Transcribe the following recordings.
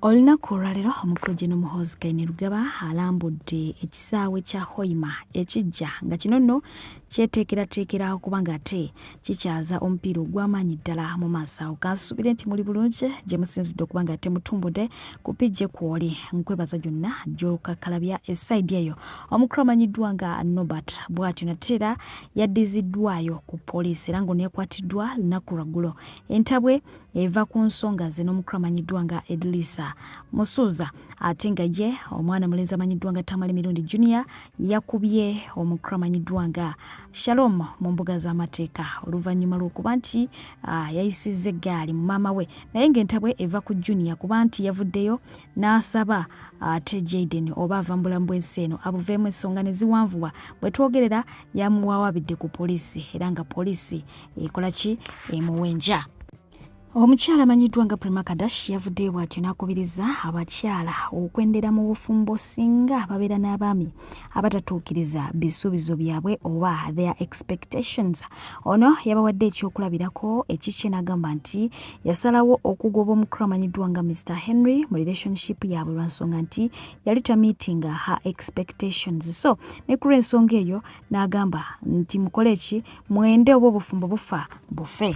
Olunaku olwaleero omukulu Muhoozi Kainerugaba alambudde ekisaawe kya Hoima ekijja nga kino nno kyeteekerateekera okuba nga ate kikyaza omupiira ogw'amaanyi ddala mu maaso awo. Kansubire nti muli bulungi gye musinzidde okuba nga ate mutumbudde ku pijje kwoli. Nkwebaza gyonna gy'okakkalabya essayidi eyo. Omukulu amanyiddwa nga Norbert bw'atyo nateera yaddiziddwayo ku poliisi era ng'oneekwatiddwa lunaku lwaggulo. Entabwe eva ku nsonga ze n'omukulu amanyiddwa nga Edlisa Musuuza ate nga ye omwana mulenzi amanyiddwa nga Tamale Mirundi Junior yakubye omukulu amanyiddwa nga Shalom mu mbuga z'amateeka oluvannyuma lw'okuba nti yayisizza eggaali mu maama we naye ng'entabwe eva ku Junior kuba nti yavuddeyo n'asaba ate Jaden oba ava mu bulamu bw'ensi eno abuveemu ensonga ne ziwanvuwa bwe twogerera yamuwawaabidde ku poliisi era nga poliisi ekola ki emuwenja. Omukyala amanyiddwa nga Prima Kadashi yavuddeyo bw'atyo n'akubiriza abakyala okwendera mu bufumbo singa babeera n'abaami abatatuukiriza bisuubizo byabwe oba their expectations. Ono yabawadde ekyokulabirako ekikye n'agamba nti yasalawo okugoba omukulu amanyiddwa nga Mr. Henry mu relationship yaabwe lwansonga nti yali tamiitinga her expectations. So ne ku lw'ensonga eyo n'agamba nti mukole ki mwende oba obufumbo bufa bufe.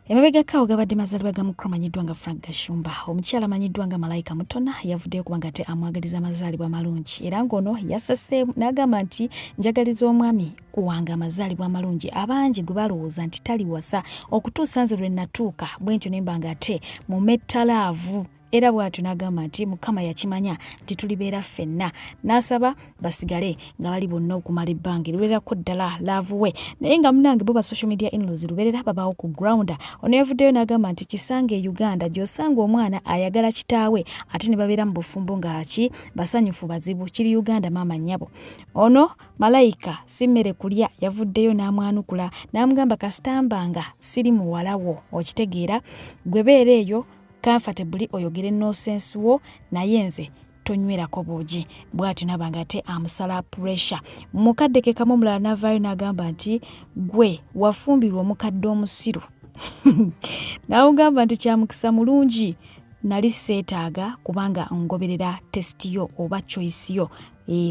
Emabegako gabadde mazaalibwa ga mukulu amanyiddwa nga Frank Gashumba. Omukyala amanyiddwa nga Malayika Mutona yavuddeyo kuba nga ate amwagaliza amazaalibwa amalungi era ng'ono yasaseemu n'agamba nti njagaliza omwami kuwanga amazaalibwa amalungi abangi gwe balowooza nti tali wasa okutuusa nze lwe natuuka bwentyo ne mba nga ate mumettalaavu. Era bw'atyo n'agamba nti Mukama yakimanya nti tulibeera ffenna n'asaba basigale nga bali bonna okumala ebbanga lubeerako ddala laavuwe naye nga munange bo ba social media in-laws lubeerera babaawo ku ground. Ono yavuddeyo n'agamba nti kisange e Uganda gy'osanga omwana ayagala kitaawe ate ne babeera mu bufumbo ngaki basanyufu bazibu kiri Uganda maama nnyabo. Ono Malayika si mmere kulya yavuddeyo n'amwanukula n'amugamba kasitambanga siri muwalawo okitegeera gwe beera eyo comfortably oyogere nonsense wo naye nze tonywerako boogi. Bw'atyo n'abanga ate amusala pressure. Mukadde ke kamu omulala n'avaayo n'agamba nti gwe wafumbirwa omukadde omusiru n'awugamba nti kyamukisa mulungi nali seetaaga kubanga ngoberera testi yo oba choice yo.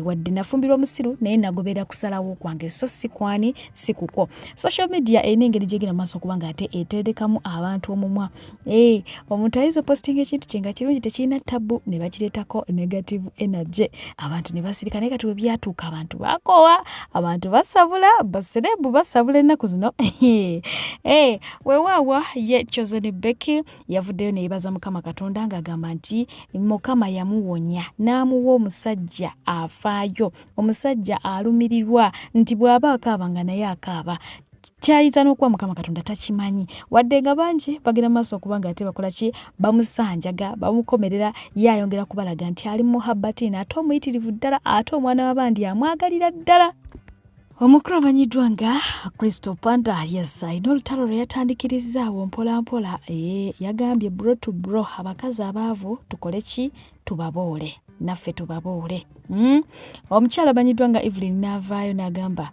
Wadde nafumbirwa omusiru naye nagoberera kusalawo kwange so si kwani si kuko. Social media erina engeri gyegenda maaso okuba nga ate eteekamu abantu omumwa. Omuntu ayinza posting ekintu kye nga kirungi tekirina tabu ne bakireetako negative energy. Abantu ne basirika naye kati bwe byatuuka abantu bakoowa, abantu basabula, baserebu basabula ennaku zino. Weewaawa ye Chosen Becky yavuddeyo ne yeebaza Mukama Katonda ng'agamba nti Mukama yamuwonya n'amuwa omusajja afaayo, omusajja alumirirwa nti bw'aba akaaba nga naye akaaba. Kyayinza n'okuba Mukama Katonda takimanyi wadde nga bangi bagenda maaso okuba nga ate bakola ki bamusanjaga bamukomerera ye ayongera kubalaga nti ali muhabbatina ate omuyitirivu ddala ate omwana w'abandi amwagalira ddala. Omukulu amanyiddwa nga Crystal Panda alina olutalo lwe yatandikirizaawo mpolampola. Yagambye bro to bro abakazi abaavu tukole ki tubaboole naffe tubaboole. Omukyala amanyiddwa nga Evelyn n'avaayo n'agamba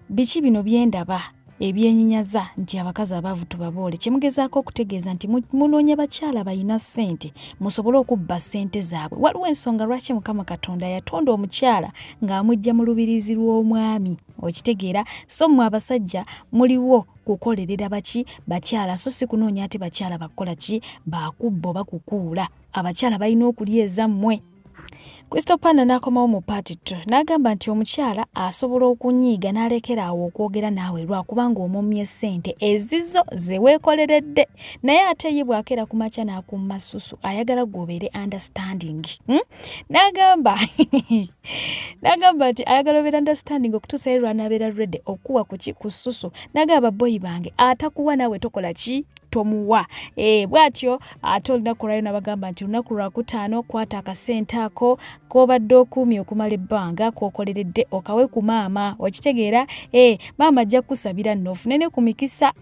biki bino byendaba ebyennyinyaza nti abakazi abaavu tubaboole. Kyemugezaako okutegeeza nti munoonya bakyala balina ssente musobole okubba ssente zaabwe. Waliwo ensonga lwaki Mukama Katonda yatonda omukyala ng'amujja mu lubirizi lw'omwami okitegeera. So mmwe abasajja muliwo kukolerera baki bakyala so si kunoonya ate bakyala bakola ki bakubba oba kukuula. Abakyala balina okulya ezammwe. Crystal Panda n'akomawo mu paati 2 n'agamba nti omukyala asobola okunyiiga n'alekera awo okwogera naawe lwakubanga omumye ssente ezizo ze weekoleredde naye ate ye bw'akeera ku makya n'akumma ssusu ayagala gwobeere understanding. N'agamba nti ayagala obeera understanding okutuusa ye lw'anaabeera ready okuwa ku ssusu. N'agamba boyi bange atakuwa naawe tokola ki tomuwa. Bw'atyo ate olunaku lwayo n'abagamba nti olunaku lwakutaano kwata akasente ako k'obadde okuumye okumala ebbanga k'okoleredde okawe ku maama okitegeera. Maama ajja kusabira nno ofune ne ku mikisa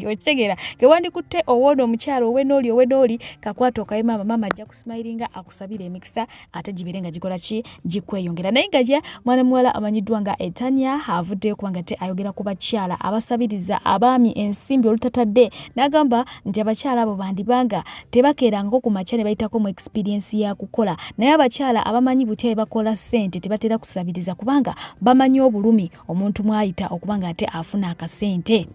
okitegera kewandikutte owono omukyalo owenoli kakwata okayima mama ajja kusmilinga akusabira emikisa ate gibere nga gikola ki gikweyongera naye nga mwana muwala amanyiddwa nga Etania avuddeyo kubanga te ayogera ku bakyala abasabiriza abaami ensimbi olutatadde n'agamba nti abakyala abo bandibanga tebakeeranga ku makya ne bayitako mu experience ya kukola naye abakyala abamanyi butya bakola ssente tebatera kusabiriza kubanga bamanyi obulumi omuntu mwayita okubanga ate afuna akasente.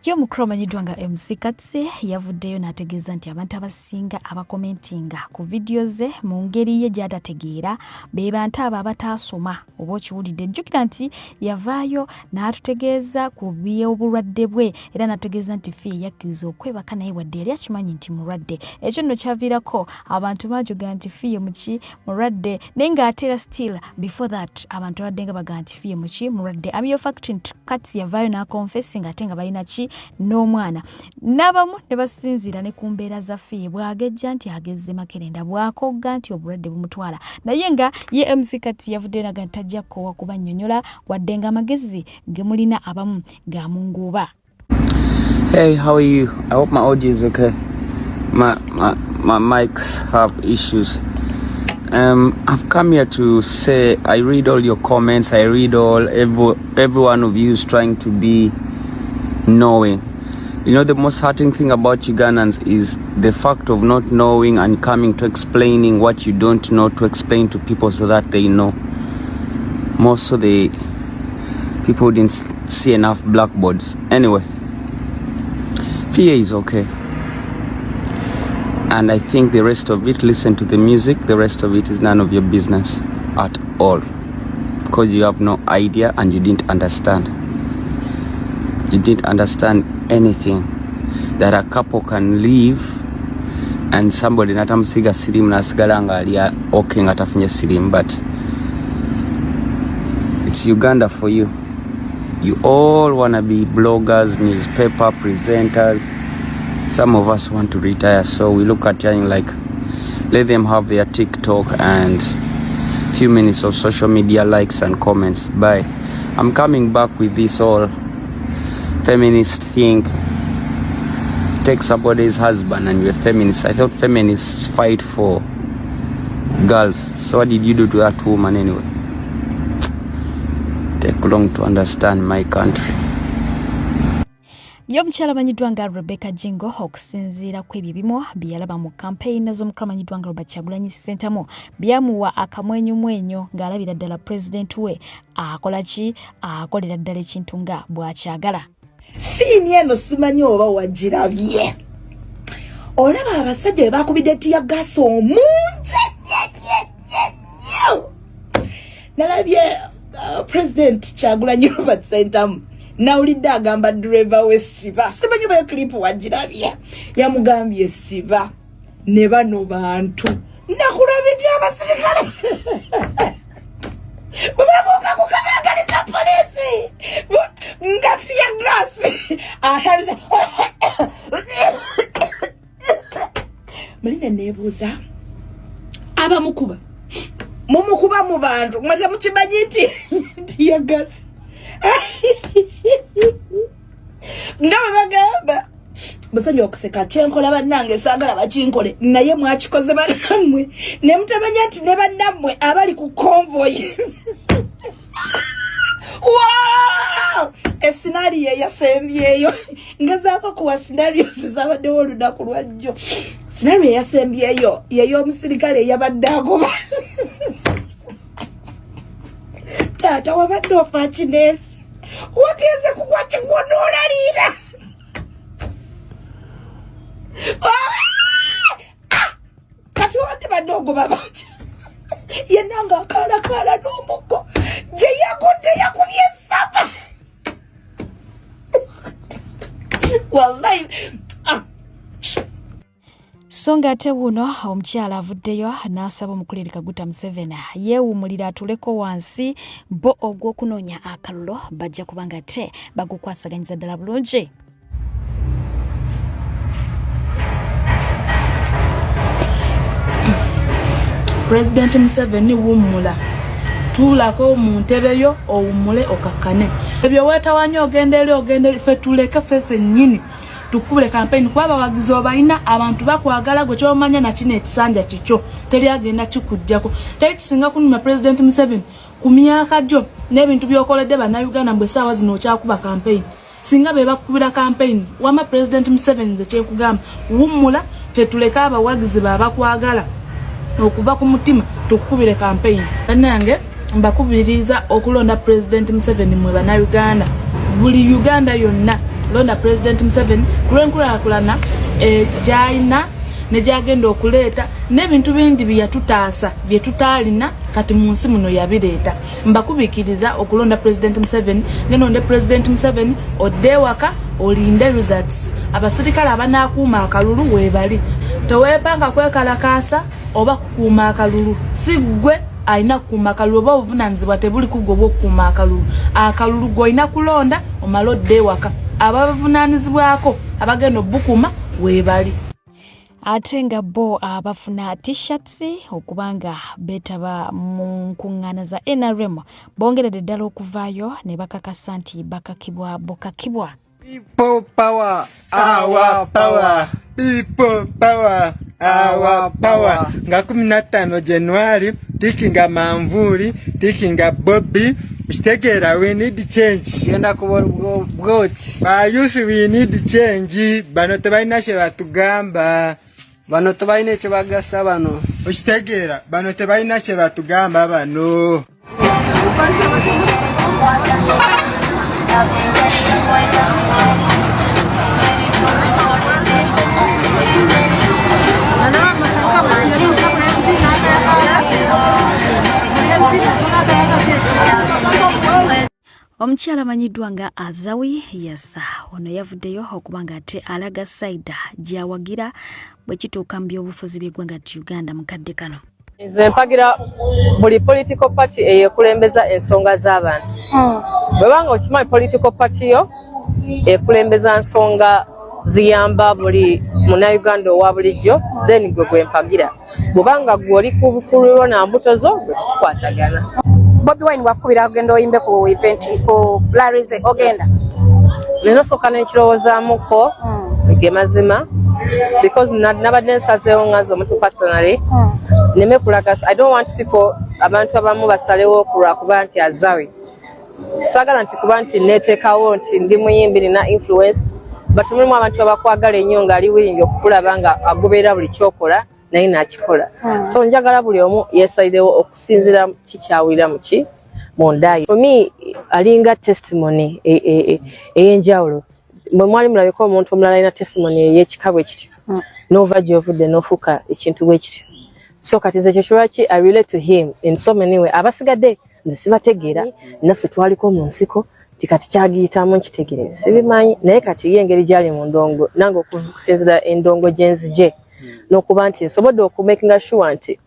Yo mukuru amanyiddwa nga MC Katse yavuddeyo n'ategeeza nti abantu abasinga abakomentinga ku vidiyo ze mu ngeri ye gy'atategeera be bantu abo abataasoma oba okiwulidde. Jjukira nti yavaayo n'atutegeeza ku by'obulwadde bwe era n'ategeeza nti ffe yakkiriza okwebaka naye wadde yali akimanyi nti mulwadde. Ekyo nno kyaviirako abantu baajogera nti ffe muki mulwadde naye ng'ate era still before that abantu abadde nga bagaa nti ffe muki mulwadde. Amiyo factory Katse yavaayo n'akonfessinga ate nga balina ki n'omwana n'abamu ne basinziira ne ku mbeera zaffe bw'agejja nti agezze makerenda bw'akogga nti obulwadde bumutwala naye nga ye MC Katse yavuddeyo naga nti tajja kkowa kubannyonnyola wadde nga amagezi ge mulina abamu ga munguuba. Hey, how are you? I hope my audio is okay. My mics have issues. I've come here to say I read all your comments. I read every one of you is trying to be knowing. You know, the most hurting thing about Ugandans is the fact of not knowing and coming to explaining what you don't know to explain to people so that they know. Most of the people didn't see enough blackboards. Anyway, fear is okay. And I think the rest of it, listen to the music, the rest of it is none of your business at all. Because you have no idea and you didn't understand. You didn't understand anything. That a couple can live and somebody natamusiga sirimu nasigala nga ali okay nga tafunye sirimu, but it's Uganda for you. You all want to be bloggers, newspaper presenters. Some of us want to retire, so we look at you like, let them have their TikTok and few minutes of social media likes and comments. Bye. I'm coming back with this whole feminist thing. Take somebody's husband and you're a feminist. I thought feminists fight for girls. So what did you do to that woman anyway? Take long to understand my country. Yomukyala amanyiddwa nga Rebecca Jjingo okusinziira ku ebyo ebimu bye yalaba mu kampeyini z'omukulu amanyiddwa nga Robert Kyagulanyi Ssentamu byamuwa akamwenyumwenyu ng'alabira ddala pulezidenti we akola ki akolera ddala ekintu nga bw'akyagala. Siini eno simanyi oba wagirabye. Olaba abasajja be baakubidde ttiya gaasi omungi. Nalabye President Kyagulanyi Robert Ssentamu nawulidde agamba driver we siba. Simanyi oba yo clip wagirabye. Yamugambye siba ne bano bantu. Nakulabidde abasirikale. Bubabuka kukabagaliza polisi. Ngati ya gasi. Ahabisa. Mulina nebuuza. Abamukuba. Mumukuba mu bantu. Mwata mukimanyiti. Tiya gasi. Ngaba bagamba. Musajja okuseka kyenkola bannange saagala bakinkole naye mwakikoze bannamwe ne mutabanya nti ne bannamwe abali ku convoy. Wow! Scenario yasembyeyo ngazaako kuwa scenario zizabaddewo olunaku lwajjo. Scenario yasembyeyo yeyo omusirikale yabadde agoba. Taata wabadde ofa kinesi wageze kuwa kigwonoolaliira. Kati wabadde badongo babaja yenanga akaalakaala n'omuko gye yagodde yakubye essama. Wallahi so ng'ate wuno omukyala avuddeyo n'asaba omukuliri Kaguta Museveni yeewuumulira atuleko wansi bo ogw'okunoonya akalulu bajja kubanga te bagukwasaganyiza ddala bulungi. President Museveni wummula tulako mu ntebe yo owumule okakkane ebyo weetawanya ogende ffe tuleke ffe nnyini tukubule campaign kuba abawagizi obalina abantu bakwagala gwe kyomanya na kino ekisanja kikyo teri agenda kikujjako teri kisinga kunyuma President Museveni ku myaka gyo n'ebintu by'okoledde bannayuganda mbwe essaawa zino okyakuba campaign singa be bakubira campaign wama President Museveni ze kyekugamba wummula ffe tuleke abawagizi babakwagala okuva ku mutima tukubire campaign bannange mbakubiriza okulonda President Museveni mwe bannayuganda buli Uganda yonna londa President Museveni kulenkulaakulana gyayina ne gyagenda okuleeta n'ebintu bingi byatutaasa bye tutaalina kati mu nsi muno yabireeta mbakubikiriza okulonda President Museveni ngenonde President Museveni odde waka olinde results abasirikale abanaakuuma akalulu weebali teweepanga kwekalakaasa oba kukuuma akalulu si ggwe aina kukuuma akalulu oba obuvunanyizibwa tebuli kuggwe obw'okukuuma akalulu gw'olina kulonda omala odde waka abavunaanyizibwako abagenda obukuuma weebali ate nga bo abafuna t-shirts okubanga betaba mu nkuŋŋaana za NRM bongeredde ddala okuvaayo ne bakakasa nti bakakibwa bukakibwa. People power, our power. People power, our power. Nga 15 January, tikinga manvuli, tikinga Bobi. Mstegera, we need change. Yenda kuwa goat. Bayusi, we need change. Bano tebaina she batugamba. Bano tebaina che bagasa bano. Mstegera, bano tebaina she batugamba bano. Omukyala amanyiddwa nga Azawi Yasa ono yavuddeyo okubanga ate alaga saida gyawagira bwe kituuka mu byobufuzi by'eggwanga Uganda mu kadde kano. Nze mpagira buli political party eyekulembeza ensonga z'abantu. Bwebanga okimanyi political party yo ekulembeza nsonga ziyamba buli munnayuganda owa bulijjo then gwe mpagira. Bwebanga gwe oli ku bukuliro na mbuto zo gwe tukwatagana. Bobi Wine wakubira agenda oyimbe ku event ku Larry's ogenda. Neno soka nekirowoozamuko ge mazima because nabadde nsazeewo nganze omuntu personally neme kulaga. I don't want people abantu abamu basalewo okuba nti Azawi sagala nti kuba nti neteekawo nti ndi muyimbi nina influence but mulimu abantu abakwagala ennyo nga ali willing okukulaba nga agoberera buli kyokola naye nakikola. So njagala buli omu yeesalirewo okusinzira kikyawulira muki mundayi. For me alinga testimony ey'enjawulo. Mwe mwali mulabeko omuntu omulala alina testimony ey'ekika bwe kityo nova gy'ovudde n'ofuuka ekintu bwe kityo. So kati nze ekyo lwaki I relate to him in so many ways. Abasigadde nze sibategeera naffe twaliko mu nsiko kati kyagiyitamu nkitegeere sibimanyi naye kati ye engeri gyali mu ndongo nange okusinzira endongo gyenzije n'okuba nti nsobodde okumakinga sure nti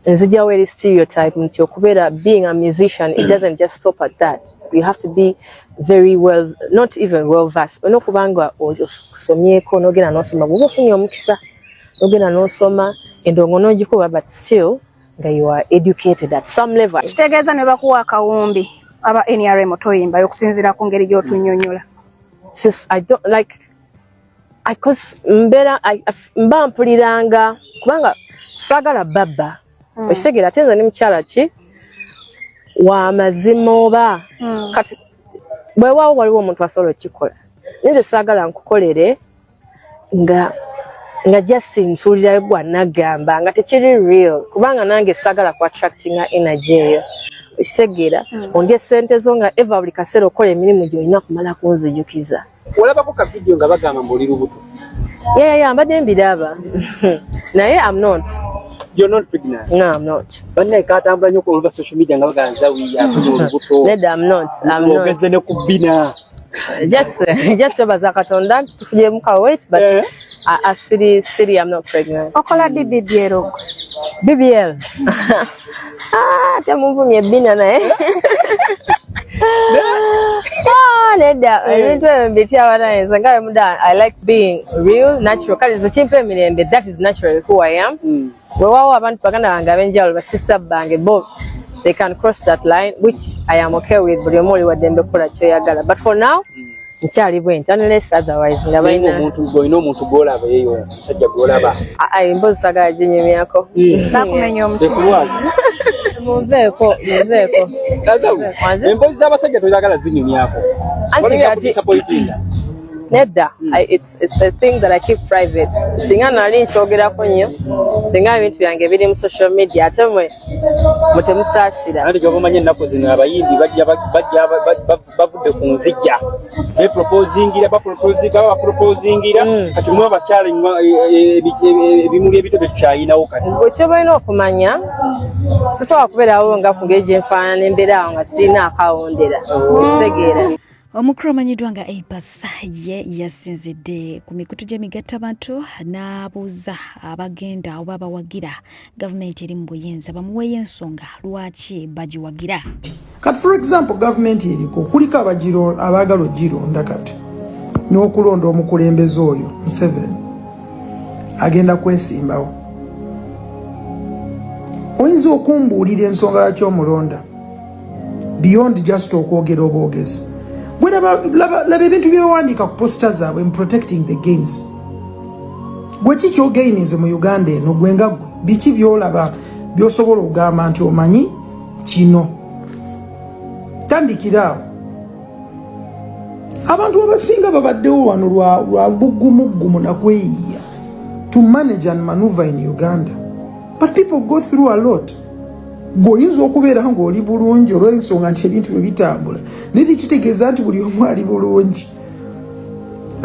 nzijjawo eri stereotype nti okubeera being a musician it doesn't just stop at that. You have to be very well, not even well versed. Okuba nga osomyeko n'ogenda n'osoma bw'oba ofunye omukisa n'ogenda n'osoma endongo n'ogikuba but still nga you are educated at some level. Kitegeeza ne bakuwa akawumbi aba NRM toyimba okusinzira ku ngeri gy'otunnyonnyola. I don't like because mba mpuliranga kubanga saagala baba ekitegeera ate nze ne mukyala ki wa mazima oba kati bwewaawo waliwo omuntu asobola okikola nze saagala nkukolere nga just nsuulirayo gwa nagamba nga tekiri real kubanga nange saagala ku attractinga energy eyo ekitegeera ondye ssente zo nga eva buli kaseera okola emirimu gy'olina kumala kunzijukiza. Olabako ka video nga bagamba mbu oli lubuto. Yeah, mbadde mbiraba. Naye I'm not. You're not pregnant? No, I'm not. Banne katambula nnyo ku social media nga bagamba Azawi afuna olubuto. Nedda I'm not. Ogeze ne ku bina. Just baza katonda tufunyemu ka weight but I city I'm not pregnant. Okola BBL. BBL. Temuvumye bina naye. Nedda ebintu ebyo mbitya abanayenza nga muda I like being real, natural. Kale ze kimpe emirembe that is naturally who I am. Weewaawo abantu baganda bange ab'enjawulo ba sister bange bo they can cross that line, which I am okay with. But but for now, Charlie went unless otherwise. Nedda, it's a thing that I keep private. Singa nali nchogera konyo. Singa bintu byange biri mu social media atemwe mutemusasira. Andi gavumanye nako zina abayimbi bajja bavudde ku nzijja. Proposingira kati mwa bakyala ebimuli ebito byayinawo kati. Bwe balina okumanya sisobola kubeerawo nga kungeje enfaanana embeera nga sirina akawondera. Osegeera. Omukulu amanyiddwa nga Apex ye yasinzidde ku mikutu gy'emigattabantu n'abuuza abagenda oba abawagira gavumenti eri mu buyinza bamuweeyo ensonga lwaki bagiwagira. Kati for example gavumenti eriko kuliko abaagala ogironda kati n'okulonda omukulembeze oyo Museveni agenda kwesimbawo. Oyinza okumbuulira ensonga lwaki omulonda beyond just okwogera obwogezi. Laba ebintu byewandiika ku posta zaabwe in protecting the gains. Gwe kiki ogainize mu Uganda eno gwe nga gwe biki byolaba byosobola okugamba nti omanyi kino. Tandikira abantu abasinga babaddewo wano lwa buggumugumu nakweyiya to manage and maneuver in Uganda. But people go through a lot. Goyinza okubeera ng'oli bulungi olw'ensonga nti ebintu bwe bitambula naye tekitegeeza nti buli omu ali bulungi.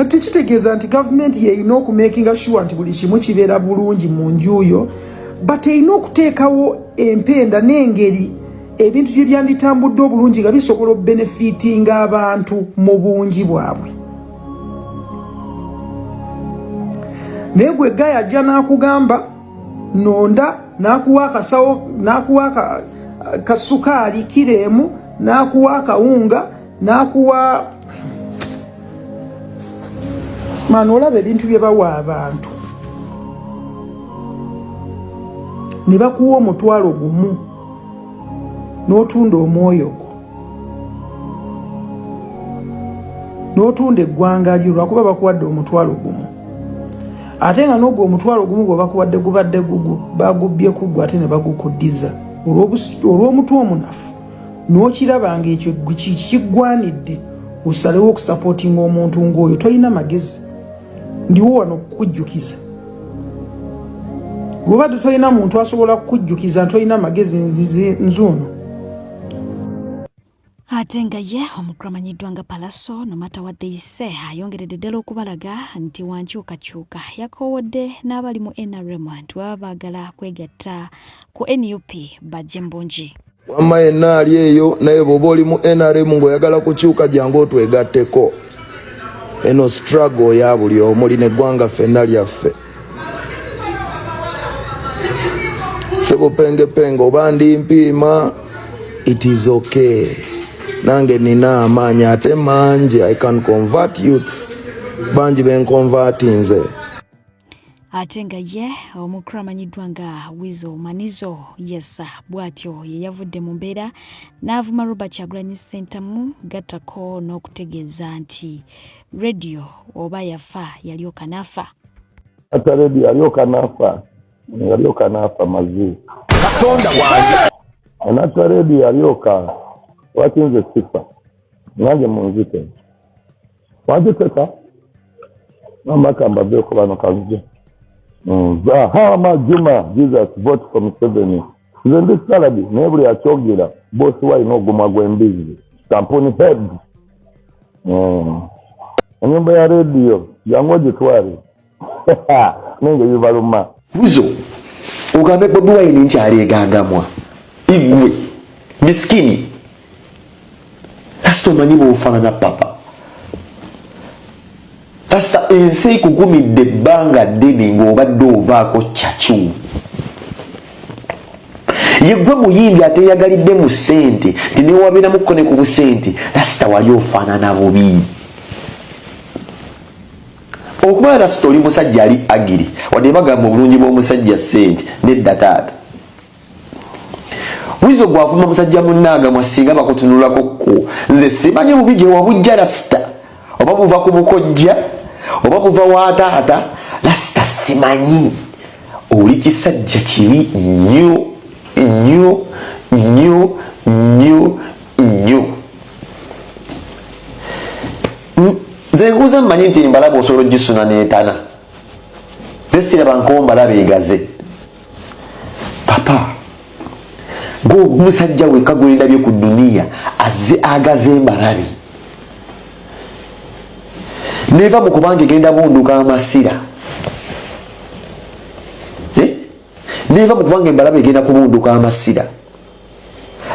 Tekitegeeza nti gavumenti yeyina okumakinga sure nti buli kimu kibeera bulungi mu njuyo, but eyina okuteekawo empenda n'engeri ebintu gye byanditambudde obulungi nga bisobola obenefitinga abantu mu bungi bwabwe. Naye gwe Gaya ajja n'akugamba nonda nakuwa akasawo nakuwa kasukaali kiremu nakuwa kawunga nakuwa manolaba ebintu bye bawa abantu ne bakuwa omutwalo gumu n'otunda omwoyo gwo n'otunda eggwanga lyo lwakuba bakuwadde omutwalo gumu. Ate nga n'ogwo omutwalo gumu gwe bakuwadde gubadde bagubbye ku gwe ate ne bagukuddiza olw'omutwe omunafu n'okiraba nga ekyo kiggwanidde osalewo okusapootinga omuntu ng'oyo tolina magezi. Ndiwo wano okukujjukiza. Gwobadde tolina muntu asobola kukujjukiza ntolina magezi nzuuno. Ate nga ye omukulu amanyiddwa nga Palaso no matter what they say ayongeredde ddala okubalaga nti wankyukakyuka yakoowodde n'abali mu NRM nti baba baagala kwegatta ku NUP bajje mbungi. Wamma yenna ali eyo naye bw'oba oli mu NRM ng'oyagala kukyuka jangu otwegatteko. Eno struggle ya buli omu lino eggwanga ffenna lyaffe. Sebo penge oba ndi mpiima it is okay. Nange nina amaanyi ate mangi I can convert youths bangi benconverti nze. Ate nga ye omukulu amanyiddwa nga Weasel Manizo yesa bw'atyo ye yavudde mu mbeera n'avuma Robert Kyagulanyi Ssentamu gattako n'okutegeeza nti radio oba yafa yalyoka n'afa. Ata radio yalyoka n'afa mazzi. Katonda wange. Anata radio yalyoka wakinze sifa. Nange munzite. Wajiteka. Mama kamba beko bano kazi. Zahama Juma, Jesus, vote for Museveni. Then this salary, nebuli achogera, boss wa inoguma gwembizi. Tamponi head. Nyumba ya radio, yango jitwari. Nenge yuvaluma. Weasel, ugambe Bobi Wine nkyali egagamwa. Igwe, miskini. Kasito manyi bw'ofaanana papa. Kasita ensi ekugumidde ebbanga ddene ng'obadde ovaako kyacu. Ye gwe muyimbi ateeyagalidde mu ssente nti newabeeramukko ne ku busente kasita wali ofaanana bubi. Okuba kasita oli musajja ali agiri wadde bagamba obulungi bw'omusajja ssente nedda taata. Weasel gwavuma musajja munnaga mwasinga bakutunulako ko. Nze simanyi bubije wabujja rasita. Oba buva ku bukojja, oba buva wa taata, rasita simanyi. Oli kisajja kibi nnyo. Nze nguza mmanyi nti mbalaba osobola gisuna n'etana. Nesiraba nkombalaba egaze. Papa, go musajja weka gwendabye ku duniya azze agaze mbalabi. Neva mu kubanga genda bunduka amasira. Neva mu kubanga mbalabi genda kubunduka amasira.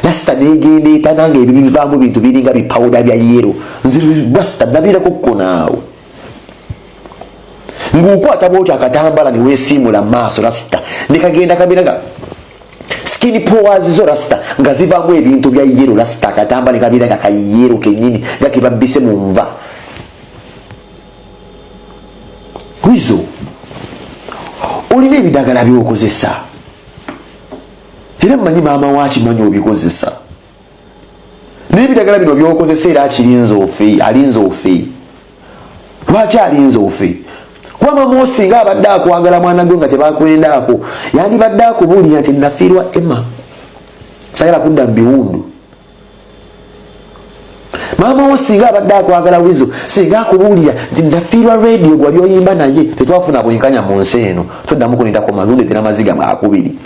Rasita negenda etananga ebibi bivaamu bintu biringa bipawuda bya yero. Nziru rasita nabira kukko naawe. Ngukwata bwoti akatambala ne weesiimula maaso rasita. Nekagenda kabiraga skin pores zo rasita nga zivaamu ebintu bya yero rasita akatambala ne kabiraga kayero kenyini nga kebabbise mu nva. Weasel, olina ebidagala by'okozesa. Era mmanyi maama wakimanyi obikozesa. N'ebidagala bino by'okozesa era alinze ofe. Lwaki alinze ofe? Kuba mama osinga abadde akwagala mwana gwe nga tebakwendaako, yandibadde akubuulira nti nafiirwa Emma, sagala kudda mu biwundu. Mama osinga abadde akwagala Weasel, singa akubuulira nti nafiirwa radio gwali oyimba naye, tetwafuna bwenkanya mu nsi eno, toddamu kunindako malunde tera maziga mwakubiri.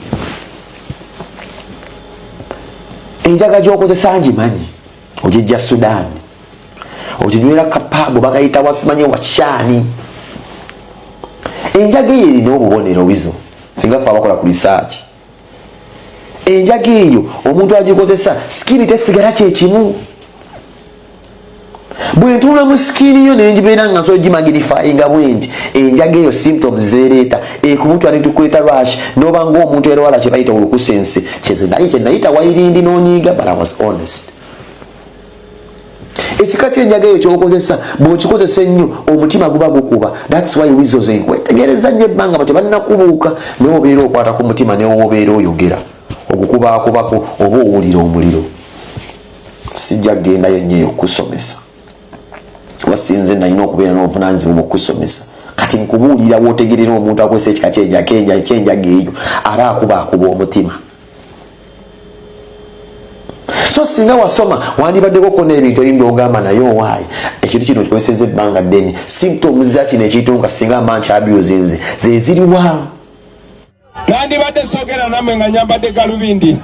Enjaga gy'okozesa ngimanyi, ogijja Sudaani, oginywera kapaago bakayita wasimanyi wakyani. Enjaga eyo erina obubonero Weasel, singa ffe abakola ku research. Enjaga eyo omuntu agikozesa sikini tesigala kyekimu. Bwe ntunula mu sikini yo nenjibeera nga nsobola gimaginifyinga bwenti enjaga eyo symptoms zereeta ekubutwala netukweta rash noba ng'omuntu erwala kye bayita olukusense kye nayita wairindi n'onyiiga, but I was honest. Ekika ky'enjaga eyo ky'okozesa bw'okikozesa ennyo omutima guba gukuba. That's why Weasel ze nkwetegereza nnyo ebbanga bwe tebannakubuuka naye obeera okwata ku mutima ne wobeera oyogera okukubaakubako oba owulira omuliro. Sijja gendayo nnyo okusomesa. Wasinze nalina okubeera n'obuvunaanyizibwa okusomesa. Kati nkubuulira wootegerera omuntu akozesa ekika ky'enjaga eyo aba akuba omutima. So singa wasoma wandibaddeko kona ebintu ebimbi ogamba naye owaayi ekintu kino kikozeseza ebbanga ddene symptoms za kino ekitunga singa amanchi abuses ze ziriwa. Nandibadde sogera namwe nga nyambadde galubindi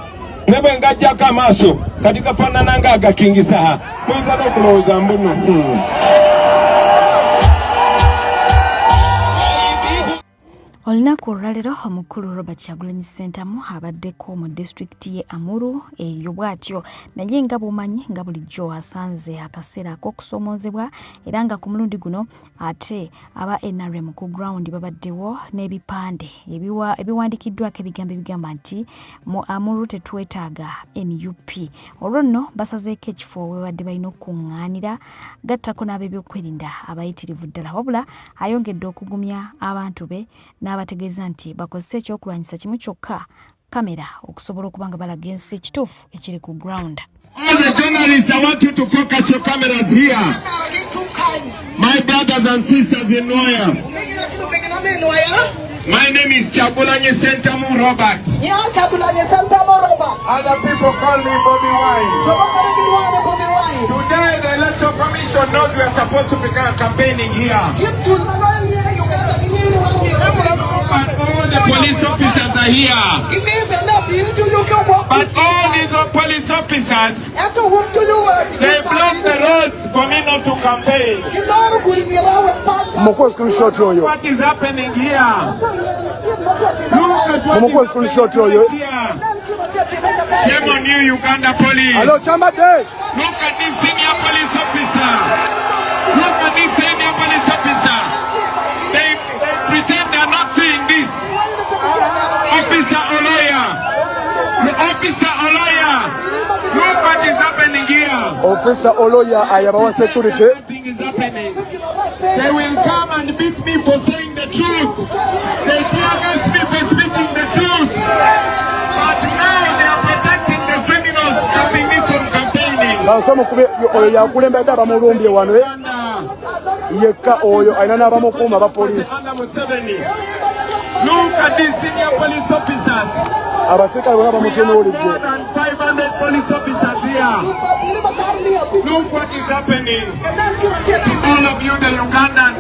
ne bwe ngajjako amaaso kati kafaanana nga agakingisa muyinza n'okulowooza mbuno. Olunaku olwaleero omukulu Robert Kyagulanyi Ssentamu abaddeko mu disitulikiti ye Amuru eyo bw'atyo naye nga bw'omanyi nga bulijjo asanze akaseera ak'okusomoozebwa era nga ku mulundi guno ate aba NRM ku ground babaddewo n'ebipande ebiwandikiddwako ebigambo ebigamba nti mu Amuru tetwetaaga NUP. Olwo nno basazeeko ekifo we badde balina okuŋŋaanira gattako n'ab'ebyokwerinda abayitirivu ddala wabula ayongedde okugumya abantu be n'abategeeza nti bakozesa ekyokulwanyisa kimu kyokka, kamera, okusobola okuba nga balaga ensi ekituufu ekiri ku ground. All the journalists, I want you to focus your cameras here. My brothers and sisters in Noya. My name is Kyagulanyi Ssentamu Robert. Yes, Kyagulanyi Ssentamu Robert. Other people call me Bobi Wine. Today the Electoral Commission knows we are supposed to begin campaigning here. But all the police officers are here. But all these police officers, they block the roads for me not to campaign. What is happening here? Look at what is happening here. Shame on you, Uganda police. Look at this senior police officer. Look at this senior police officer. They pretend they are not seeing this. Officer or lawyer. Officer or lawyer. Look what is happening here. Officer or lawyer, I have our security. Nothing is happening. They will come and beat me for saying the truth. They tear gas me for speaking the truth. But now they are protecting the kasomo kube oyo yakulembedde abamulumbye wano yekka oyo alina n'abamukuuma ba poliisi. Look at these senior police officers. Abasirikale bonna bamutunuulidde. More than 500 police officers here. Look what is happening to all of you, the Ugandans,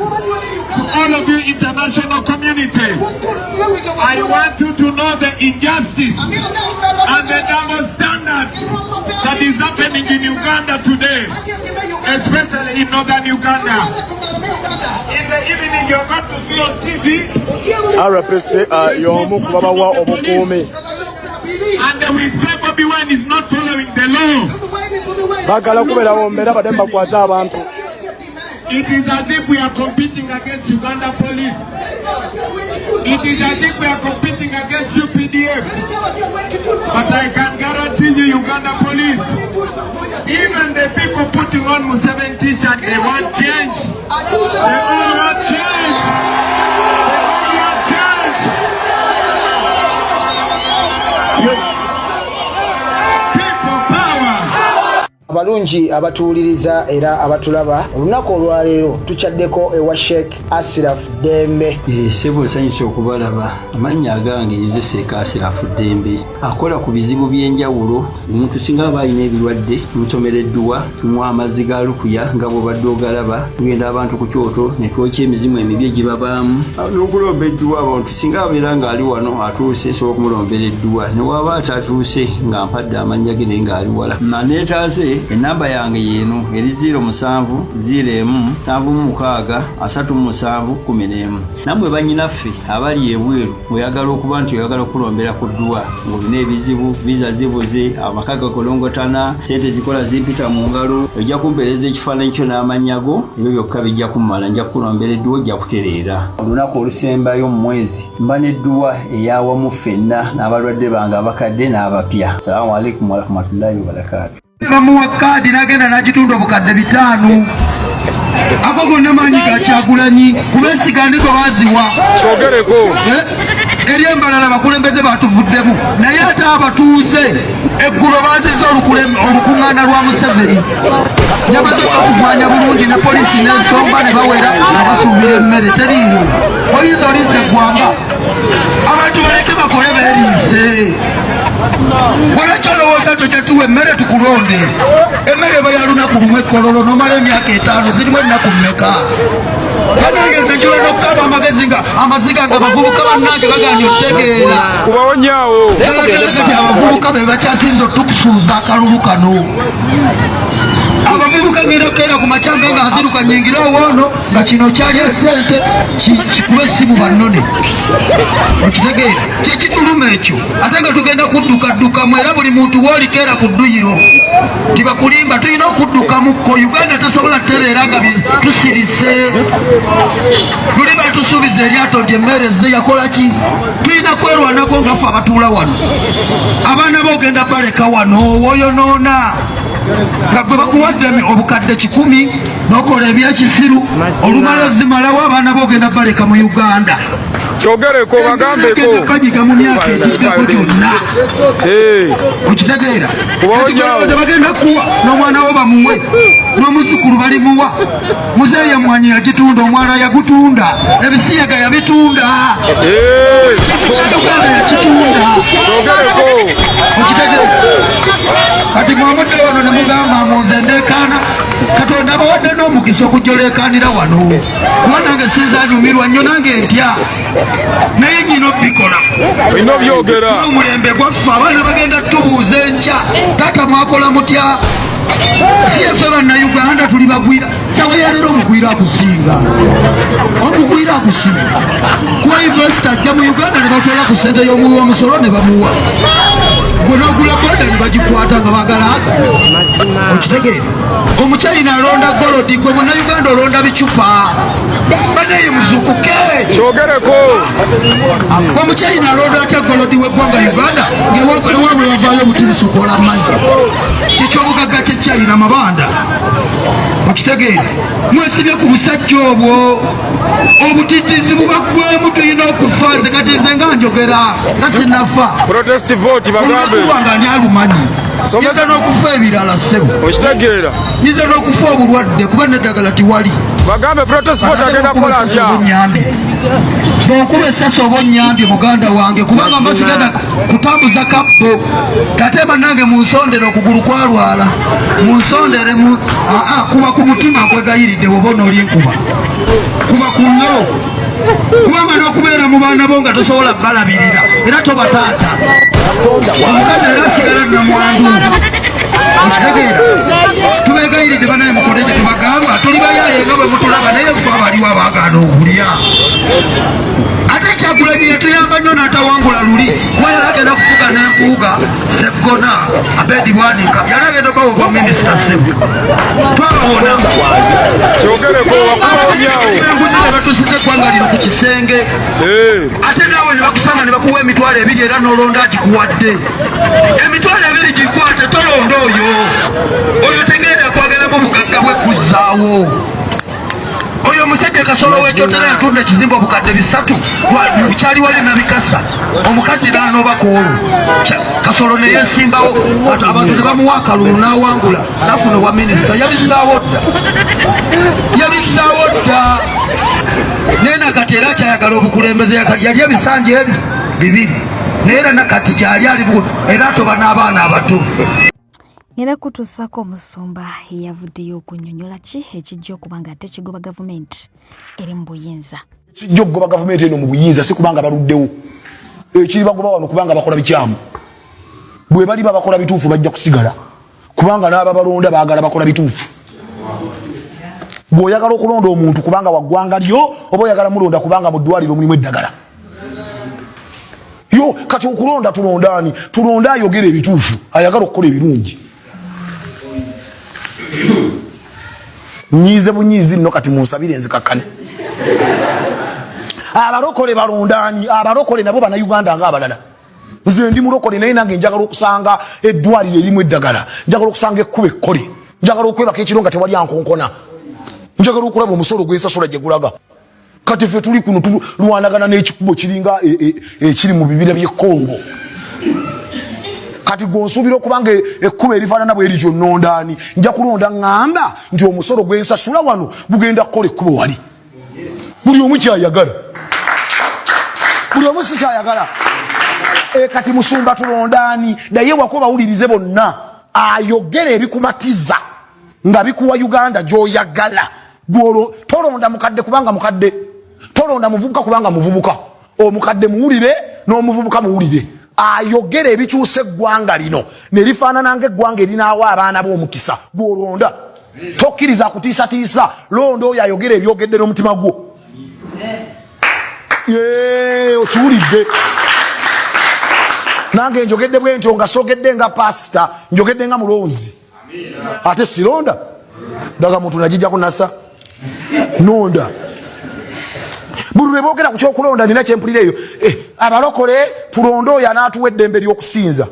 to all of you, international community. I want you to know the injustice and the double standards that is happening in Uganda today, especially in northern Uganda. In the evening, you're going to see on TV. RPC y'omu ku babawa obukuumi. And they will say Bobi Wine is not following the law. Bagala kubeerawo mbeera badde bakwate abantu. It is as if we are competing against Uganda police. It is as if we are competing against UPDF. But I can guarantee you, Uganda police, even the people putting on Museveni t-shirt, they want change. They all want change. They all want change. People power. Abalungi abatuwuliriza era abatulaba olunaku olwaleero tuchaddeko ewa Sheikh Asiraf Dembe. Sebo nsanyusa okubalaba. Amannya agange Yeze Sheikh Asiraf Dembe akola ku bizibu by'enjawulo. Omuntu singa aba alina ebirwadde tumusomereddwa, tumuwa amazzi ga lukuya nga bw'obadde ogalaba, tugenda abantu ku kyoto ne twokya emizimu emibi egibabaamu n'okulomba edduwa. Abantu singa abeera ng'ali wano atuuse sobola okumulombera edduwa, ne waba atatuuse nga mpadde amannya ge naye ng'ali wala. Neetaase enamba yange yeeno eri 0707363711. Nammwe bannyinaffe abali ebweru oyagala okuba nti oyagala okulombera ku dduwa ng'olina ebizibu, viza zibuze, amaka gakolongotana, sente zikola zimpita mu ngalo, ojja kumpeereza ekifaananyi kyo n'amannya go, ebyo byokka bijja kummala, nja kukulombera edduwa ojja kutereera. Olunaku olusembayo mu mwezi mba n'edduwa ey'awamu ffenna n'abalwadde bange abakadde n'abapya. Salaamu alaikum warahmatullahi wabarakatuh. Bamuwa kaadi n'agenda n'agitunda obukadde 5. Ako gonna maanyi ga Kyagulanyi kubeesiganiko baziwa kyogereko eri embalala bakulembeze batuvuddemu naye ate abatuuze eggulo baziza olukuŋŋaana lwa Museveni yamaze okuvuganya bulungi ne poliisi n'ensomba ne bawera nga basuubira emmere teriiwo. Oyinza oliisa eggwanga abantu baleke bakole beeriise. Walakyolowooza tojetuwa emmere tukulonde emmere eba ya lunaku lumu ekkololo nomala emyaka 5 zirimu ennaku mmeka? Banageze nkiwa n'okukaba amagezi nga amaziga nga abavubuka bannange baganye otegeera kubawonyaawo kati abavubuka be bakyasinza otukusuuza akalulu kano. Abavubuka ngenda keera ku macanga nga aziruka nyingira woono nga kino kyali esente kikuba essimu bannone okitegeera kyekituluma ekyo. Ate nga tugenda kuddukaddukamu era buli muntu woolikeera ku dduyiro tibakulimba tulina okuddukamukko. Uganda tosobola tereera nga tusirise luli batusuubiza eryato nti emmeereze yakola ki? Tulina kwerwanako nga ffe abatuula wano. Abaana boogenda baleka wano woyonoona nga gwe bakuwadde obukadde 10 n'okola ebyekisiru olumala ozimalawo abaana boogenda baleka mu Uganda. kyogereko bagambeko kanyiga mu myaka egiddeko gyonna okitegeera. Bagenda kuwa n'omwana wo bamuwe n'omuzukulu balimuwa. Muzeeyi emwanyi yagitunda, omwana yagutunda, ebisiyaga yabitunda, kyagala yakitunda. Okitegeera kati mwamudde wano ne mugamba muze ndeekaana. Katonda abawadde n'omukisa okujolekaanira wano kuba nange sinzanyumirwa nnyo nange ntya naye nyina obikola olina obyogera. Omulembe gwaffe abaana bagenda tubuuza enkya taata mwakola mutya? Siyeffe bannayuganda tuli bagwira sawa yaleero omugwira akusinga omugwira akusinga kuba yunivesity ajja mu Uganda ne batwala ku ssente y'omuwa omusolo ne bamuwa gwe n'ogula boda ne bagikwata nga bagalaga. Okitegeera omukyayina alonda golodi gwe munnayuganda olonda bicupa baneyo muzukuke kyogereko. Omukyayina alonda atya golodi w'eggwanga Uganda ng'ewaabwe bavaayo obutirusukola amazzi kikyobugagga kyekyayina mabanda. Okitegeera mwesibye ku busajja obwo obutitizi bubaggwemu tulina okufa. Nze kati nze nga njogera nga sinnafa protest vote bagambe wanga ani alumanyi someza n'okufa ebirala ssebo okitegeera yiza n'okufa obulwadde kuba n'eddagala tiwali bagambe protesport agenda kukola atya bw'okuba essasi oba onnyambye muganda wange kubanga mbasigada kutambuza kappo ate bannange munsondere okugulu kwalwala munsondere kuba ku mutima nkwegayiridde woba onooli enkuba kuba ku nyo kubanga n'okubeera mu baana bo nga tosobola balabirira era tobataata omukazi era asigala namwandu okitegeera tubegayiridde banaye mukole gye tubagamba tuli bayaye nga bwe mutulaba naye ffe abaliwo abaagaana okulya ate Kyagulanyi yatuyamba nnyo n'atawangula luli kuba yali agenda kufuga n'empuuga seggona Abedi Bwanika yali agenda obawo bwa minisita ssebo twabawona kyogereko wakubaonyawo enguzi ne batusiza eggwanga lino ku kisenge ate naawe ne bakusanga ne bakuwa emitwalo 2 era n'olonda agikuwadde emitwalo 2 gikwate tolonda oyo tegenda kwagalamu obugagga bwe kuzzaawo oyo omusajja Kasolo w'ekyotera yatunda ekizimbe obukadde 3 bukyali wali nabikasa omukazi n'anoobako olwo Kasolo ne yeesimbawo abantu ne bamuwa akalulu n'awangula n'afuna obwa minisita yabizaawo dda naye nakati era akyayagala obukulembeze yali ebisanja ebi 2 naye era nakati gyali ali era atoba n'abaana abato era kutuusako omusumba yavuddeyo okunnyonnyola ki ekijja okuba nga ate kigoba gavumenti eri mu buyinza kijja okugoba gavumenti eno mu buyinza si kubanga baluddewo ekiri bagoba wano kubanga bakola bikyamu bwe bali babakola bituufu bajja kusigala kubanga n'aba balonda baagala bakola bituufu bw'oyagala okulonda omuntu kubanga waggwanga lyo oba oyagala mulonda kubanga mu ddwaliro mulimu eddagala yo kati okulonda tulondaani tulonda ayogera ebituufu ayagala okukola ebirungi nyize bunyizi nno kati munsabire nzikakkane abalokole balondaani abalokole nabo bana Uganda ng'abalala nze ndi mulokole naye nange njagala okusanga eddwaliro erimu eddagala njagala okusanga ekkuba ekkole njagala okwebaka ekiro nga tewali ankonkona njagala okulaba omusolo gw'ensasula gye gulaga kati ffe tuli kuno tulwanagana n'ekikubo kiringa ekiri mu bibira by'e Congo kati gonsuubira okubanga ekkubo erifaanana bwe erityo nnondaani nja kulonda ŋŋamba nti omusolo gw'ensasula wano gugenda kukola ekkubo wali buli omu kyayagala buli omu si kyayagala kati musumba tulondaani naye wako bawulirize bonna ayogera ebikumatiza nga bikuwa Uganda gy'oyagala gwolo tolonda mukadde kubanga mukadde tolonda muvubuka kubanga muvubuka omukadde muwulire n'omuvubuka muwulire ayogera ebikyusa eggwanga lino ne lifaanana ng'eggwanga erinaawa abaana b'omukisa gw'olonda tokkiriza kutiisatiisa londa oyo ayogera ebyogedde n'omutima gwo okiwulidde nange njogedde bwe ntyo nga sogedde nga pasita njogedde nga mulonzi ate silonda daga muntu najijja kunasa nonda buli lwe boogera ku kyokulonda nina kyempulireeyo abalokole tulonda oyo anaatuwa eddembe ly'okusinza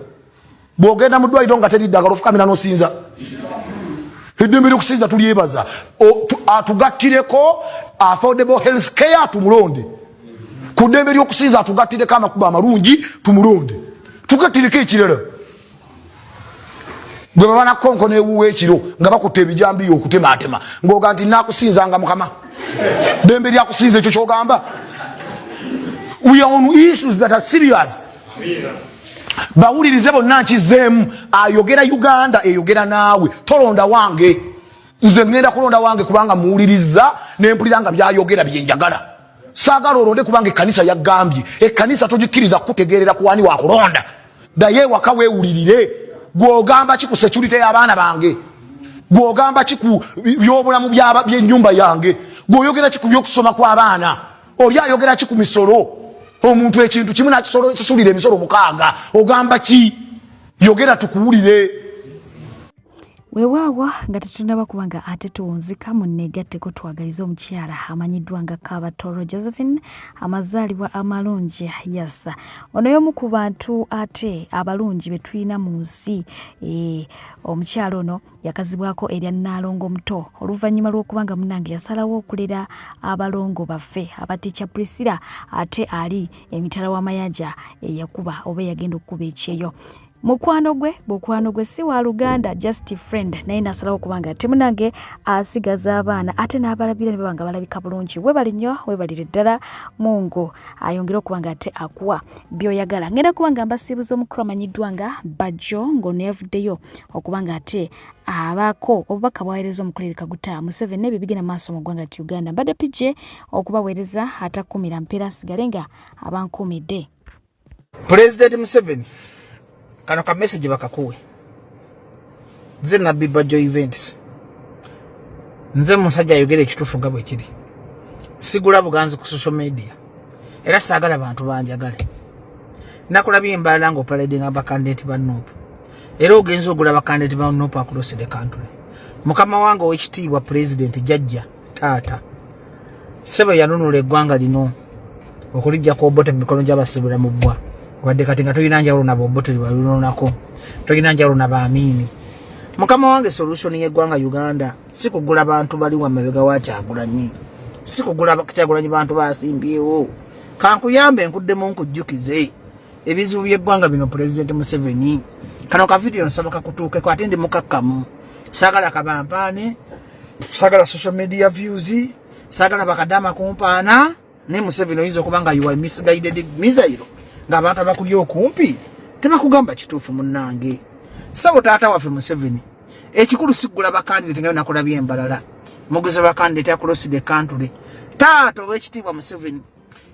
bw'ogenda mu ddwaliro nga teriddagala ofukamira n'osinza eddembe ly'okusinza tulyebaza atugattireko affordable health care tumulonde ku ddembe ly'okusinza atugattireko amakubo amalungi tumulonde tugattireko ekirala gwe baba nakonko n'ewuwa ekiro nga bakutte ebijambiyo okutemaatema ng'oga nti naakusinzanga mukama ddembe lyakusinza ekyo kyogamba we are on issues that are serious bawulirize bonna nkizeemu ayogera Uganda eyogera naawe tolonda wange nze ngenda kulonda wange kubanga muwuliriza n'empulira nga byayogera byenjagala saagala olonde kubanga ekkanisa yaggambye ekkanisa togikkiriza kutegeerera kuwani wakulonda daye waka weewulirire gwogamba ki ku security y'abaana bange gwogamba ki ku byobulamu by'ennyumba yange gwoyogera ki ku byokusoma kw'abaana oli ayogera ki ku misolo omuntu ekintu kimu nakisasulira emisolo 6 ogamba ki yogera tukuwulire weewaawa nga tetunaba kubanga ate tuwunzika munneegatteko twagaliza omukyala amanyiddwa nga Kabatoro Josephine amazaalibwa amalungi yassa ono y'omu ku bantu ate abalungi be tulina mu nsi omukyala ono yakazibwako erya Nnaalongo omuto oluvannyuma lw'okubanga munnange yasalawo okulera abalongo baffe abaticca Priscilla ate ali emitala w'amayanja eyakuba oba yagenda okukuba ekyeyo mukwano gwe si wa Luganda, just friend, naye nasalawo kubanga temunange asigaza abaana ate n'abalabira ne babanga balabika bulungi. Webali nnyo, webalire ddala Mungu ayongera okubanga ate akuwa by'oyagala. Ngenda kubanga mbasiibuza omukulu amanyiddwa nga Bajjo ng'onevuddeyo okubanga ate abako obubaka bwaweereza omukulira Kaguta Museveni n'ebyo bigenda maaso mu ggwanga ti Uganda. Mbadde PJ okubaweereza atakumira mpeera sigale nga abankuumidde. President Museveni kano ka message bakakuwe nze nabbi Bajjo events nze musajja ayogera ekituufu nga bwe kiri sigula buganzi ku social media era saagala abantu banjagale nakulabye embalala nga opaladde nga bakandidate ba Nuupu era ogenza ogula bakandidate ba Nuupu across the country. Mukama wange ow'ekitiibwa President Jjajja taata sebe yanunula eggwanga lino okulijja ku Obote mu mikono gy'abasibula mu bbwa wadde kati nga tulina njawulo na Obote balunonako tulina njawulo na Baamini. Mukama wange solution y'eggwanga Uganda si kugula bantu bali wa mabega wa Kyagulanyi, si kugula Kyagulanyi bantu basimbyewo. Kankuyambe nkuddemu nkujjukize ebizibu by'eggwanga bino President Museveni. Kano ka video nsaba kakutuuke ko ate ndi mukakkamu, saagala kabampaane, saagala social media views, saagala bakadama kumpaana ne Museveni oyinza okubanga you are misguided mizairo ng'abantu abakuli okumpi tebakugamba kituufu munnange. Sabo taata waffe Museveni ekikulu sigula bakandidate nga nakulabye embalala mugeze bakandidate across the country. Taata ow'ekitiibwa Museveni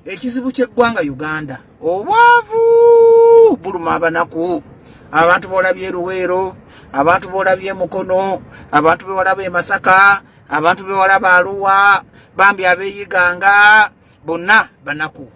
ekizibu ky'eggwanga Uganda obwavu buluma abanaku, abantu boolabye Luweero, abantu boolabye Mukono, abantu bewalabye Masaka, abantu bewalabye Arua, bambi abeeyiganga bonna banaku.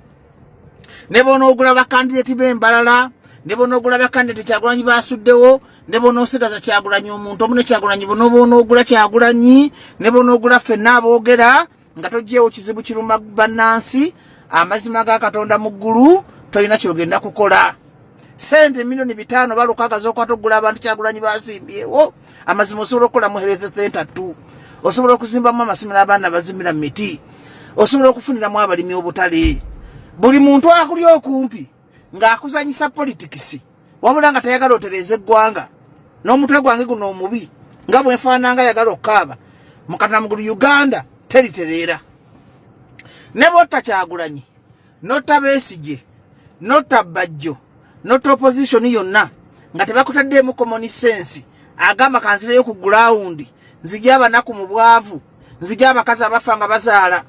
Ne bonoogula bakandidate b'embalala, ne bonoogula bakandidate Kyagulanyi basuddewo, ne bonoosigaza Kyagulanyi omuntu omu ne Kyagulanyi bonoogula Kyagulanyi, ne bonoogula ffenna aboogera nga toggyewo kizibu kiruma bannansi, amazima ga Katonda mu ggulu tolina kyogenda kukola. Sente milioni 5 balukaga z'okwata okugula abantu Kyagulanyi basimbyewo, amazima osobola okukola mu health center 2, osobola okuzimbamu amasomero abaana bazimbira mu miti, osobola okufuniramu abalimi obutale. Buli muntu akuli okumpi ng'akuzanyisa politics wabula nga tayagala otereeza eggwanga n'omutwe gwange guno omubi nga bwe nfaananga ayagala okukaaba mukatamugulu Uganda teritereera. Ne botta Kyagulanyi notta Besigye notta Bajjo notta opposition yonna nga tebakutaddeemu common sense agamba kanzireyo ku ground nzija abanaku mu bwavu, nzija abakazi abafa nga bazaala,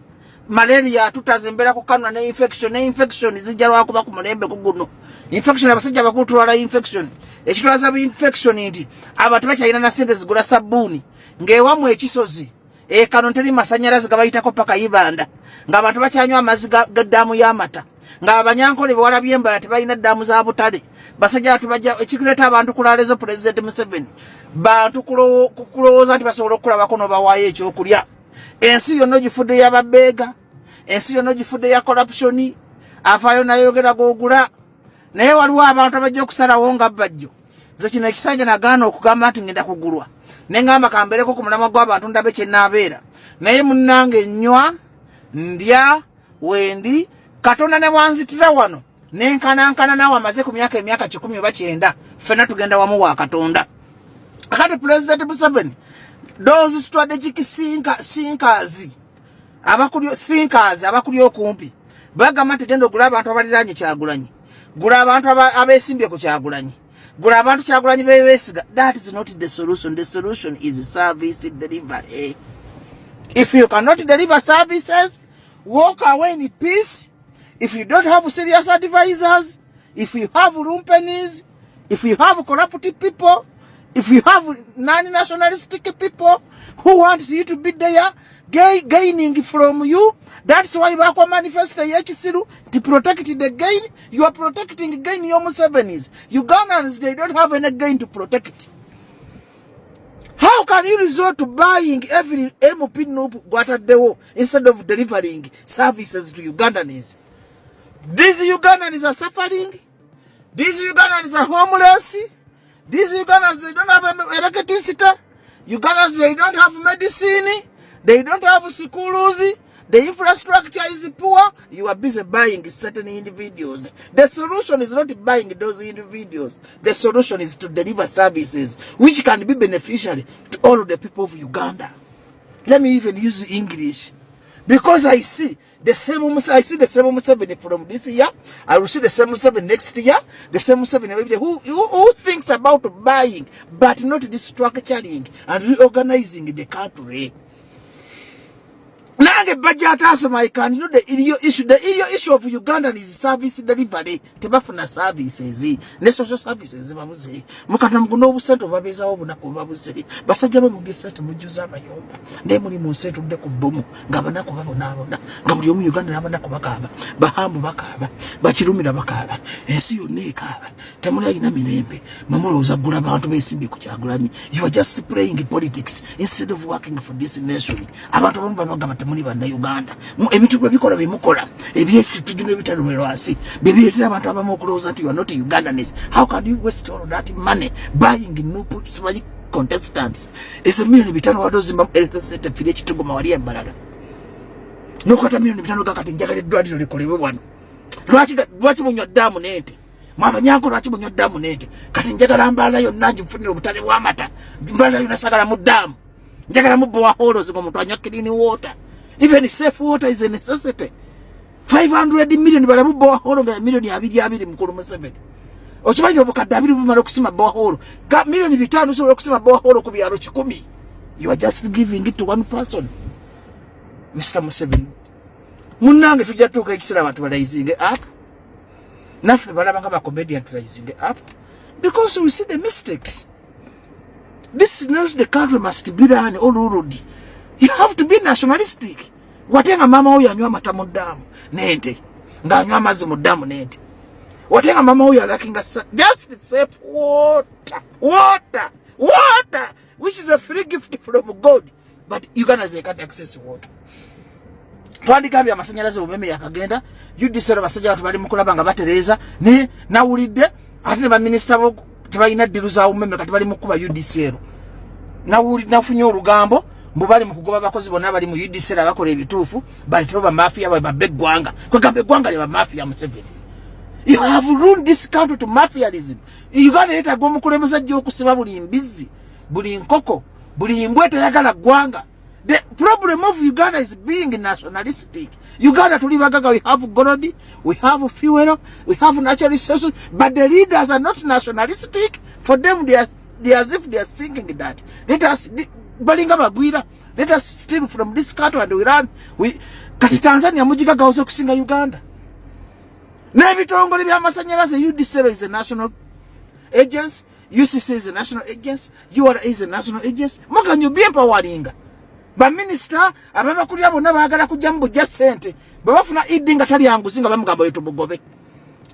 malaria tutazembera ku kanwa ne infection zijja lwakuba ku mulembe guno. Infection abasajja bakutwala infection ekitwaza infection nti abantu bakyalina na sente zigula sabbuuni ng'ewamu ekisozi kano teri masanyalazi gabayitako paka Ibanda, ng'abantu bakyanywa amazzi g'eddamu y'amata, ng'abanyankole bewalabye embala tebalina ddamu za butale. Basajja batubajja ekikuleta abantu kulalezo President Museveni bantu kulowooza nti basobola okulabako n'obawaayo ekyokulya. Ensi yonna gifudde y'ababeega, ensi yonna gifudde ya corruption, afaayo nayogera googula. Naye waliwo abantu abajja okusalawo nga Bajjo ze kino ekisanja nagaana okugamba nti ngenda kugulwa ne ngamba kambereko ku mulamwa gw'abantu ndabe kye naabeera. Naye munnange nnywa ndya wendi Katonda ne wanzitira wano nenkanankana naawe amaze ku myaka 10 oba 9 ffenna tugenda wamu wa Katonda. Akati President Museveni those strategic thinkers abakuli okumpi bagamba nti genda ogula abantu abaliraanye Kyagulanyi, gula abantu abeesimbye ku Kyagulanyi, gula abantu Kyagulanyi beesiga. That is not the solution. The solution is service delivery. If you cannot deliver services, walk away in peace. If you don't have serious advisors, if you have lumpeners, if you have corrupt people, if you have non-nationalistic people who wants you to be there gaining from you, that's why Bakwa manifesto yekisiru to protect the gain. You are protecting gain your Musevenis. Ugandans, they don't have any gain to protect. How can you resort to buying every MP Nupu instead of delivering services to Ugandans? These Ugandans are suffering. These Ugandans are homeless. These Ugandans, they don't have electricity. Ugandans, they don't have medicine. They don't have schools. The infrastructure is poor. You are busy buying certain individuals. The solution is not buying those individuals. The solution is to deliver services which can be beneficial to all of the people of Uganda. Let me even use English. Because I see the same Museveni from this year. I will see the same Museveni next year. The same Museveni who thinks about buying, but not restructuring and reorganizing the country. Nange budget as my can you know the issue of Ugandan is service delivery. Tebafuna services, ne social services bamuze. Mukata muguno obuseto babeza obunako babuze. Basajja bamugesa mujuza amayomba. Ne muri mu seto de ku bomu ngabanako babonabona. Ngabuli omu Uganda nabanako bakaba. Bahambu bakaba. Bakirumira bakaba. Ensi yonna ekaba. Temuli ayina mirembe. Mamulowooza gula abantu besimbi ku Kyagulanyi. You are just playing politics instead of working for this nation. Abantu bamu babagamba muni banda Uganda ebintu bwe bikola bimukola ebyetujune bitalumirwasi bibiyetera abantu abamu okuloza nti you are not Ugandans. How can you waste all that money buying new contestants? It's a million bitano wadozimba electricity file kitugoma wali embalala nokata million bitano gakati njagala eddwaliro likolebwe wano. Lwaki munywa ddamu nente mwabanyanko lwaki munywa ddamu nente kati njagala mbala yonna ngifunire obutale bw'amata mbala yonna sagala mu ddamu njagala mu bowaholo ziko muntu anywa clean water. Even safe water is a necessity. 500 million bala mu bowaholo ga million 2 mukulu Museveni. Okimanyi obukadde 2 bumala okusima bowaholo. Ga million 5 so okusima bowaholo ku byalo 10. You are just giving it to one person. Mr. Museveni. Munange tujja tuka ekisira abantu balayizinge up. Nafe balabanga ba comedian tulayizinge up. Because we see the mistakes. This is not the country must be run all ruled. You have to be nationalistic. Watenga mama huyu anywa mata mu damu nente. Nga anywa amazi mu damu nente. Watenga mama huyu alakinga just safe water. Water. Which is a free gift from God. But Uganda can't access water. Twandikambya amasanyalaze umeme yakagenda. Judiciary basajja watu bali mukulaba nga batereza. Ne nawulidde ate ba minister bo tebalina ddiru za umeme kati bali mukuba UDCR. Nafunye olugambo mbubali mukugoba abakozi bonna bali mu UDCR abakola ebituufu bali toba mafia ba beggwanga kwegambe gwanga le ba mafia Museveni. You have ruined this country to mafialism. Uganda leta gomu kulemeza jjo okusiba buli mbizi buli nkoko buli mbwete yagala gwanga. The problem of Uganda is being nationalistic. Uganda tulibagaga, we have gold, we have fuel, we have natural resources, but the leaders are not nationalistic. For them, they are as if they are thinking that let us steal from this country and we run. Kati Tanzania mujigaga also kusinga Uganda. Nebitongole bya masanyalaze UDCR is a national agency, UCC is a national agency, URA is a national agency. Muganyu bi empoweringa. Ba minister ababa kuli abo nabagala kujja mu just sente babafuna idinga tali yangu singa bamugamba yetubugobe.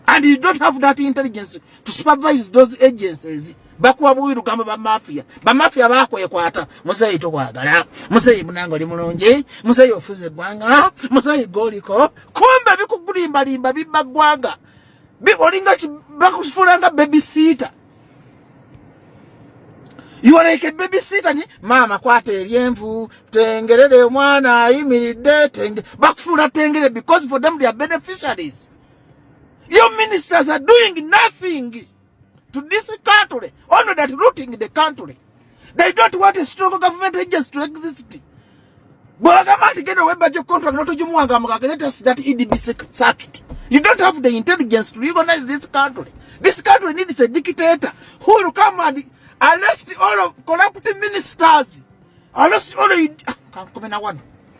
And you don't have that intelligence to supervise those agencies. Bakuwa buwiru gamba ba mafia bako yekwata musayi to kwagala musayi munango li mulungi musayi ofuze gwanga musayi goliko kumbe bikugulimba limba bibagwanga bikolinga bakufulanga babysitter. You are like a babysitter ni mama kwate elyenvu tengerere omwana ayimiridde bakufula tengere because for them they are beneficiaries. Your ministers are doing nothing to this country, only that rooting the country. They don't want a strong government agency to exist. Let us that EDB circuit. You don't have the intelligence to organize this country. This country needs a dictator who will come and arrest all of corrupt ministers. Arrest all of